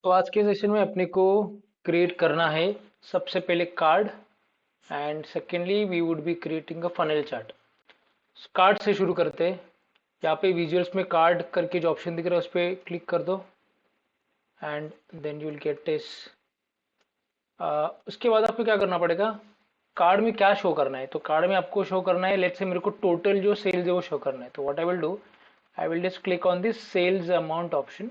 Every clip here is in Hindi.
तो आज के सेशन में अपने को क्रिएट करना है सबसे पहले card and secondly we would be creating a funnel chart. Card से शुरू करते हैं। यहाँ पे विजुअल्स में कार्ड करके जो ऑप्शन दिख रहा है उस पर क्लिक कर दो and then you will get this. उसके बाद आपको क्या करना पड़ेगा, कार्ड में क्या शो करना है। तो कार्ड में आपको शो करना है, लेट्स से मेरे को टोटल जो सेल्स है वो शो करना है। तो what I will do, I will just click on this sales amount option.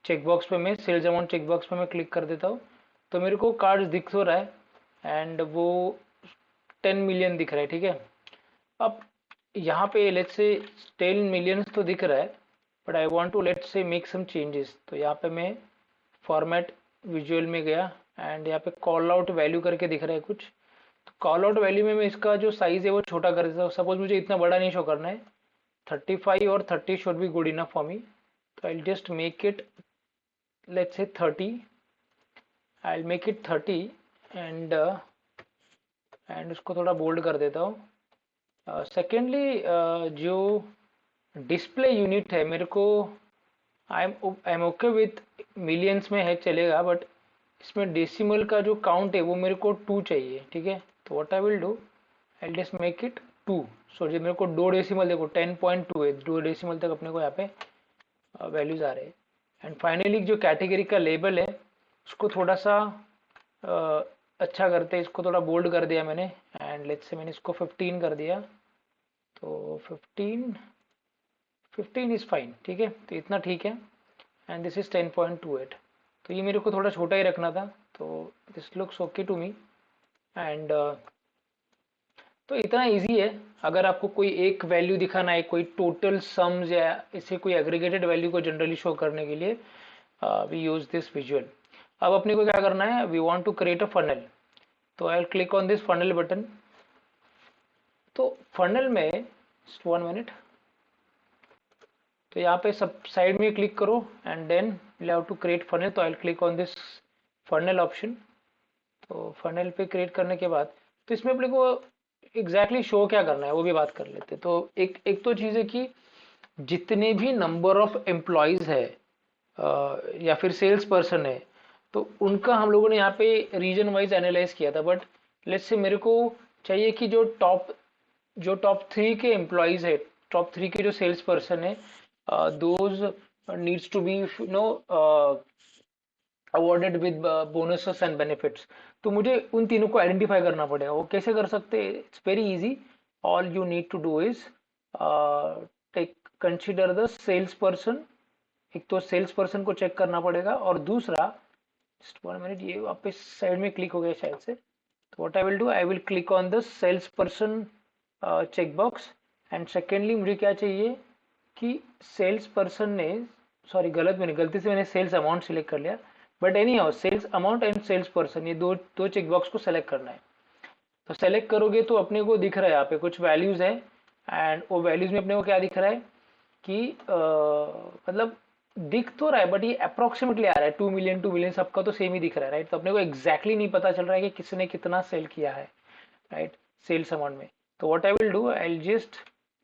Checkbox पे मैं सेल्स अमाउंट चेकबॉक्स पे मैं क्लिक कर देता हूँ। तो मेरे को कार्ड दिख तो रहा है एंड वो 10 मिलियन दिख रहा है, ठीक है। अब यहाँ पे लेट्स से 10 मिलियन तो दिख रहा है, but I want to let's say make some changes. तो यहाँ पे मैं फॉर्मेट विजुअल में गया एंड यहाँ पे कॉल आउट वैल्यू करके दिख रहा है कुछ। तो कॉल आउट वैल्यू में मैं इसका जो साइज है वो छोटा कर देता हूँ। सपोज मुझे इतना बड़ा नहीं शो करना है, 35 और 30 should be good enough for me. तो I just make it let's say 30। I make it 30 and उसको थोड़ा बोल्ड कर देता हूँ। सेकेंडली जो डिस्प्ले यूनिट है मेरे को, I am okay with millions में है चलेगा, बट इसमें डेसिमल का जो काउंट है वो मेरे को 2 चाहिए, ठीक है। तो what I will do, I just make it 2। सो जो मेरे को 2 डेसिमल देखो 10.2 है, 2 डेसिमल तक अपने को यहाँ पे वैल्यूज आ रहे हैं। एंड फाइनली जो कैटेगरी का लेबल है उसको थोड़ा सा अ, अच्छा करते हैं, इसको थोड़ा बोल्ड कर दिया मैंने एंड लेट्स से मैंने इसको 15 कर दिया। तो 15 इज फाइन, ठीक है। तो इतना ठीक है एंड दिस इज 10.28। तो ये मेरे को थोड़ा छोटा ही रखना था, तो this looks okay to me and तो इतना इजी है। अगर आपको कोई एक वैल्यू दिखाना है, कोई टोटल सम्स या इसे कोई एग्रीगेटेड वैल्यू को जनरली शो करने के लिए वी यूज दिस विजुअल। अब अपने को क्या करना है, we want to create a funnel. तो I will click on this funnel button. तो फनल में 1 मिनट, तो यहाँ पे सब साइड में क्लिक करो and then we have to create funnel. तो I will click on this funnel option. तो फनल पे क्रिएट करने के बाद तो इसमें अपने को एग्जैक्टली शो क्या करना है वो भी बात कर लेते हैं। तो एक एक तो चीज़ है कि जितने भी नंबर ऑफ एम्प्लॉयज है या फिर सेल्स पर्सन है, तो उनका हम लोगों ने यहाँ पे रीजन वाइज एनालाइज किया था। बट लेट्स से मेरे को चाहिए कि जो टॉप 3 के एम्प्लॉयज है, टॉप 3 के जो सेल्स पर्सन है, those needs to be no awarded with bonuses and benefits. तो मुझे उन तीनों को आइडेंटिफाई करना पड़ेगा। वो कैसे कर सकते हैं, it's very easy. All you need to do is take consider the sales person. एक तो सेल्स पर्सन को चेक करना पड़ेगा और दूसरा, जस्ट 1 मिनट, ये वापस साइड में क्लिक हो गया शायद से। तो what I will do, I will click on the sales person check box and secondly मुझे क्या चाहिए कि सेल्स पर्सन ने, सॉरी गलती से मैंने सेल्स अमाउंट सिलेक्ट कर लिया। But anyhow sales amount and sales person, ये दो दो चेक बॉक्स को सेलेक्ट करना है। तो सेलेक्ट करोगे तो अपने को दिख रहा है यहाँ पे कुछ वैल्यूज है एंड वो वैल्यूज में अपने को क्या दिख रहा है कि मतलब दिख तो रहा है बट ये अप्रोक्सीमेटली आ रहा है 2 मिलियन सबका तो सेम ही दिख रहा है, राइट। तो अपने को एग्जैक्टली नहीं पता चल रहा है कि किसने कितना सेल किया है, राइट, सेल्स अमाउंट में। तो what I will do, I will just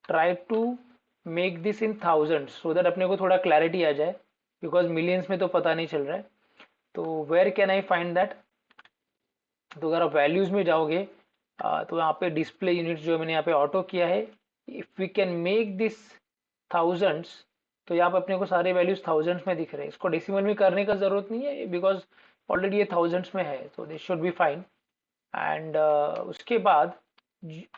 try to make this in thousand so that अपने को थोड़ा क्लैरिटी आ जाए, बिकॉज मिलियंस में तो पता नहीं चल रहा है। तो where can I find that. तो अगर आप वैल्यूज में जाओगे तो यहाँ पे डिस्प्ले यूनिट जो मैंने यहाँ पे ऑटो किया है, if we can make this thousands, तो यहाँ पे अपने को सारे वैल्यूज थाउजेंड्स में दिख रहे हैं। इसको डेसिमल में करने का जरूरत नहीं है बिकॉज ऑलरेडी ये थाउजेंड्स में है, तो this should be fine. And उसके बाद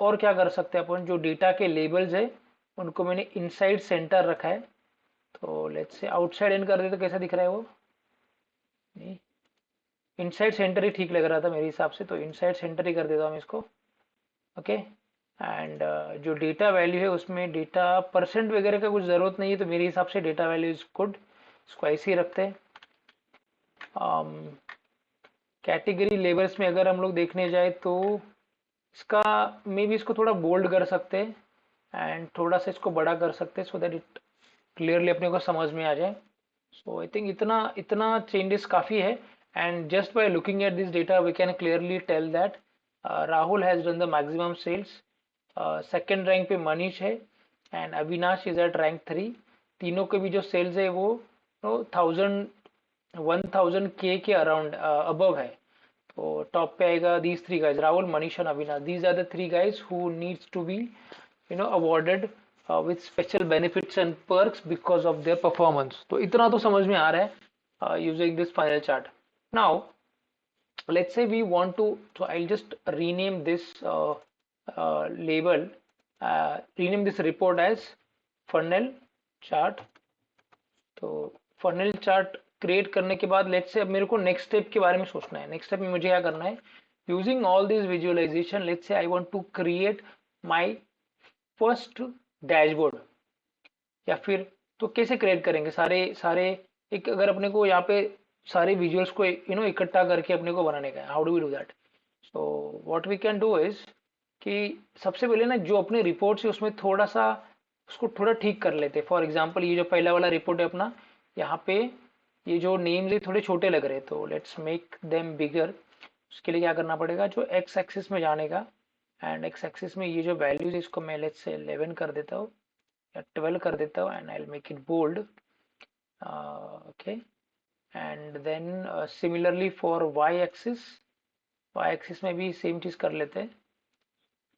और क्या कर सकते हैं अपन, जो डेटा के लेबल्स है उनको मैंने इनसाइड सेंटर रखा है। तो लेट्स से आउटसाइड इन कर दे तो कैसा दिख रहा है वो, नहीं, इनसाइड सेंटर ही ठीक लग रहा था मेरे हिसाब से, तो इनसाइड सेंटर ही कर देता हूँ इसको। ओके एंड जो डेटा वैल्यू है उसमें डेटा परसेंट वगैरह का कुछ ज़रूरत नहीं है, तो मेरे हिसाब से डेटा वैल्यू इज गुड, इसको ऐसे ही रखते हैं। कैटेगरी लेबल्स में अगर हम लोग देखने जाए तो इसका मे भी इसको थोड़ा बोल्ड कर सकते हैं एंड थोड़ा सा इसको बड़ा कर सकते हैं सो दैट इट क्लियरली अपने को समझ में आ जाए। सो आई थिंक इतना इतना चेंजेस काफ़ी है and just by looking at this data we can clearly tell that Rahul has done the maximum sales. Second rank पे मनीष है and Avinash is at rank 3। तीनों के भी जो सेल्स है वो 1000 1000K के अराउंड अबव है, तो टॉप पे आएगा these three guys, Rahul, Manish and Avinash. These are the three guys who needs to be awarded with special benefits and perks because of their performance. तो इतना तो समझ में आ रहा है using this final chart. Now let's say we want to, so I'll just rename this label, rename this report as funnel chart. तो funnel chart क्रिएट करने के बाद लेट्स से अब मेरे को नेक्स्ट स्टेप के बारे में सोचना है. नेक्स्ट स्टेप में मुझे क्या करना है, using all this visualisation, let's say I want to create my first dashboard. या फिर तो कैसे क्रिएट करेंगे सारे सारे एक, अगर अपने को यहाँ पे सारे विजुअल्स को इकट्ठा करके अपने को बनाने का है, how do we do that. So what we can do is कि सबसे पहले ना जो अपने रिपोर्ट है उसमें थोड़ा सा उसको थोड़ा ठीक कर लेते हैं. फॉर एग्जांपल ये जो पहला वाला रिपोर्ट है अपना, यहाँ पे ये जो नेम्स है थोड़े छोटे लग रहे हैं, तो लेट्स मेक देम बिगर. उसके लिए क्या करना पड़ेगा, जो एक्स एक्सिस में जाने का, एंड एक्स एक्सिस में ये जो वैल्यूज है इसको मैं लेट्स से 11 कर देता हूँ या 12 कर देता हूँ, and I will make it bold. Okay, and then similarly for Y axis में भी सेम चीज कर लेते हैं,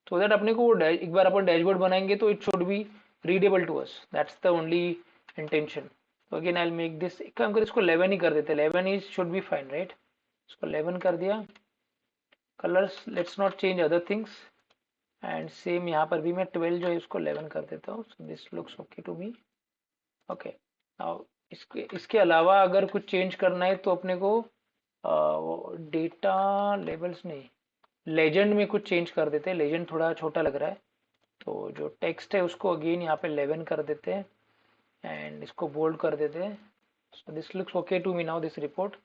so that अपने को वो एक बार अपन डैशबोर्ड बनाएंगे तो it should be readable to us. That's the only intention. तो again I will make this, एक काम कर इसको 11 ही कर देते हैं. 11 is should be fine, right. इसको 11 कर दिया. Colours let's not change other things, and same यहाँ पर भी मैं 12 जो है उसको 11 कर देता हूँ. So this looks okay to me. Okay, now इसके अलावा अगर कुछ चेंज करना है तो अपने को डेटा लेबल्स नहीं, लेजेंड में कुछ चेंज कर देते हैं. लेजेंड थोड़ा छोटा लग रहा है, तो जो टेक्स्ट है उसको अगेन यहाँ पे 11 कर देते हैं, एंड इसको बोल्ड कर देते हैं. So this looks okay to me now this report.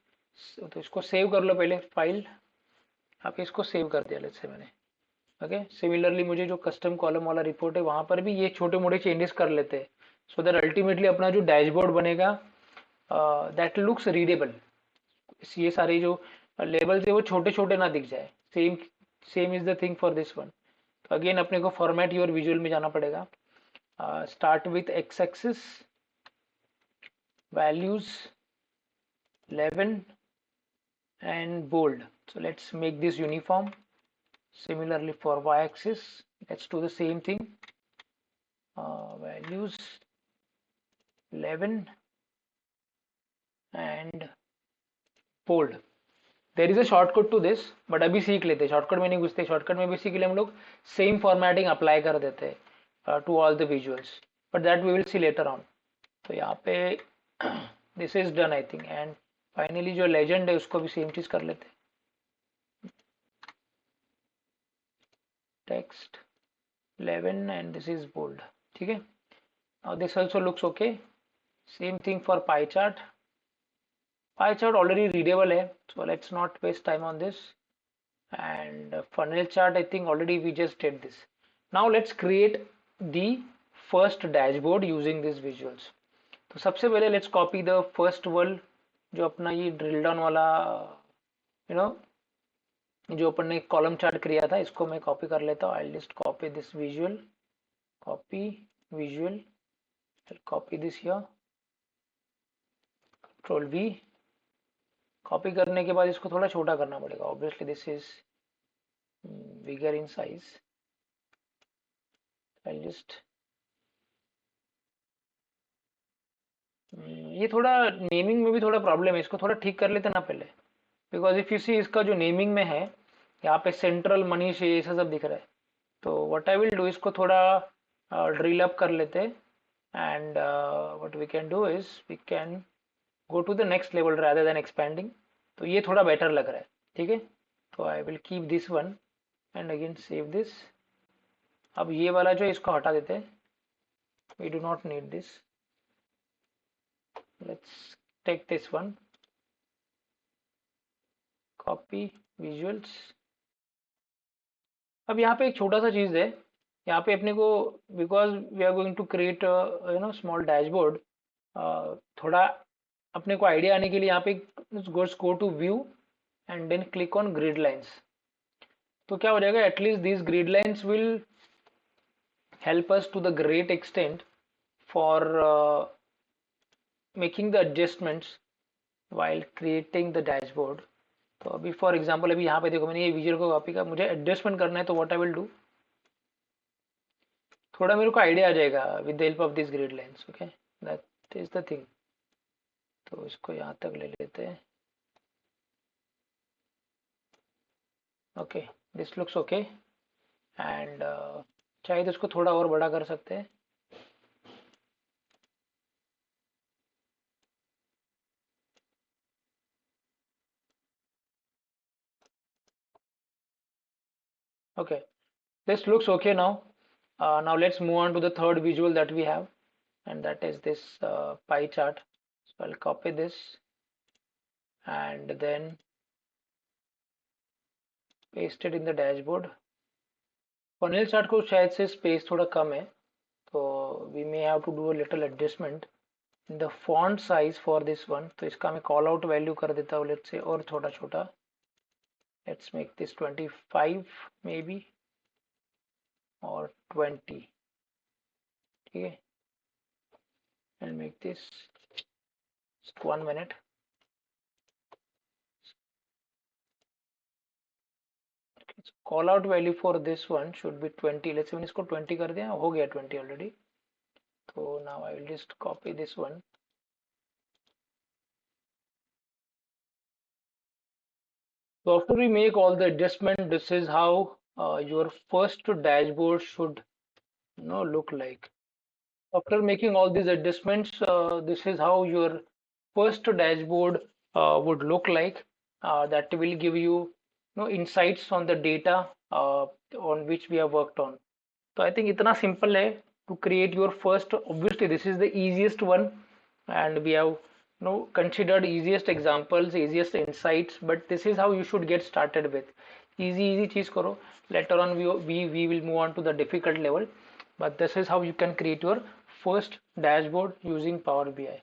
तो इसको सेव कर लो पहले, फाइल यहाँ पे इसको सेव कर दिया लेट्स से मैंने. ओके, सिमिलरली मुझे जो कस्टम कॉलम वाला रिपोर्ट है वहां पर भी ये छोटे मोटे चेंजेस कर लेते हैं, सो दैट अल्टीमेटली अपना जो डैशबोर्ड बनेगा दैट लुक्स रीडेबल. ये सारे जो लेबल्स है वो छोटे छोटे ना दिख जाए. Same is the thing for this one. तो अगेन अपने को फॉर्मेट योर विजुअल में जाना पड़ेगा. Start with x axis, values 11 and bold. So let's make this uniform. Similarly for y-axis, let's do the same thing. Values 11 and bold. There is a shortcut to this, but अभी सीख लेते हैं. शॉर्टकट में नहीं घुसते, शॉर्टकट में बेसिकली हम लोग सेम फॉर्मेटिंग अप्लाई कर देते हैं to all the visuals, but that we will see later on. तो यहाँ पे this is done I think, and finally जो लेजेंड है उसको भी सेम चीज कर लेते हैं. Text 11 and this is bold. ठीक है, now this also looks okay. Same thing for pie chart. Pie chart already readable है, so let's not waste time on this. And funnel chart, I think already we just did this. Now let's create the first dashboard using these visuals. तो सबसे पहले let's copy the first one, जो अपना ये ड्रिल डाउन वाला जो अपन ने कॉलम चार्ट किया था, इसको मैं कॉपी कर लेता हूँ. I just copy this visual, copy visual, copy this here, control we. Copy करने के बाद इसको थोड़ा छोटा करना पड़ेगा. Obviously this is bigger in size. I just ये थोड़ा नेमिंग में भी थोड़ा प्रॉब्लम है, इसको थोड़ा ठीक कर लेते ना पहले. बिकॉज इफ यू सी इसका जो नेमिंग में है यहाँ पे सेंट्रल मनीष ये ऐसा सब दिख रहा है. तो व्हाट आई विल डू, इसको थोड़ा ड्रिल अप कर लेते हैं, and what we can do is we can go to the next level rather than expanding. तो ये थोड़ा बेटर लग रहा है. ठीक है, तो I will keep this one and again save this. अब ये वाला जो इसको हटा देते हैं, we do not need this. Let's take this one, copy visuals. अब यहाँ पे एक छोटा सा चीज है, यहाँ पे अपने को, because we are going to create small dashboard, थोड़ा अपने को आइडिया आने के लिए यहाँ पे go to view and then click on grid lines. तो क्या हो जाएगा, at least this grid lines will help us to the great extent for making the adjustments while creating the dashboard. तो अभी फॉर एग्जांपल अभी यहाँ पे देखो मैंने ये विजुअल को कॉपी का मुझे एडजस्टमेंट करना है तो व्हाट आई विल डू, थोड़ा मेरे को आइडिया आ जाएगा with the help of this grid lines. Okay, that is the thing. तो इसको यहाँ तक ले लेते हैं. Okay, this looks okay. And चाहे तो इसको थोड़ा और बड़ा कर सकते हैं. Okay, this looks okay now. Now let's move on to the third visual that we have, and that is this pie chart. So I'll copy this and then paste it in the dashboard. Funnel chart को शायद से space थोड़ा कम है, तो we may have to do a little adjustment in the font size for this one. तो इसका मैं call out value कर देता हूँ, let's say और छोटा छोटा. Let's make this 25 maybe or 20. ठीक है, I'll make this just 1 minute. Call out value for this one should be 20. Let's say मैंने इसको 20 कर दिया, हो गया 20 already. So now I will just copy this one. So after we make all the adjustment, this is how your first dashboard should look like. After making all these adjustments, this is how your first dashboard would look like. That will give you, insights on the data on which we have worked on. So I think इतना simple है to create your first. Obviously, this is the easiest one, and we have considered easiest examples, easiest insights. But this is how you should get started with. Easy चीज करो. Later on, we will move on to the difficult level. But this is how you can create your first dashboard using Power BI.